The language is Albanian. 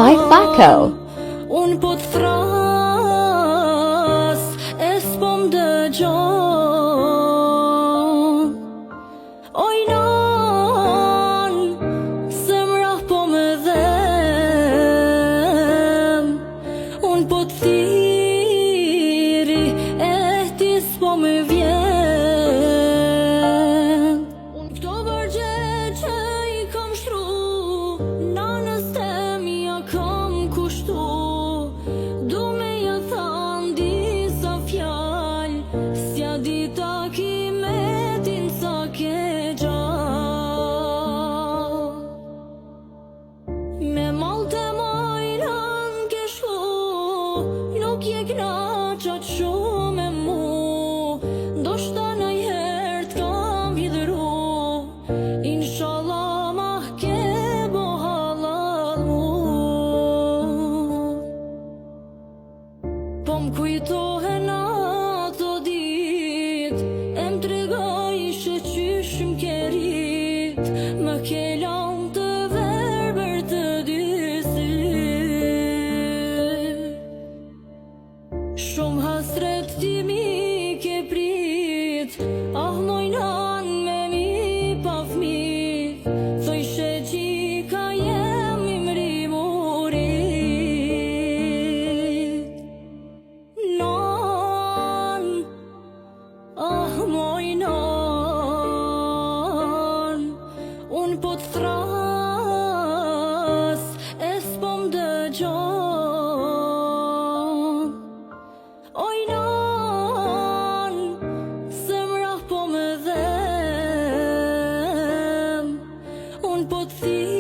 by Fako. Un po t'fras, e s'pom dëgjon. Oj nan, zemra po me dhem. Un po t'thiri, e ti s'po me vjen. Un këto bërgje që i kam shtru, nanës temi ja kam kushtu. Du me ja tham disa fjall, s'ja dita ki me tin sa ke gjall. Me mal të majran ke shku, nuk je knaqa shumë me mu. Ndoshta najher t'kam hidhru, inshallah ma ke bo halal mu. Po m'kujtohen ato dit, e m'tregoj ishe qysh m'kerit. Më ke lan të verber të dy syt. Shumë hasret ti mi ke prit, ah mojnan me mi pa fmit. Thojshe qika jemi mri murit. Nan, ah mojnan, un po t'thras, e s'pom dëgjon. Oj nan, zemra po me dhem. Un po t'thiri,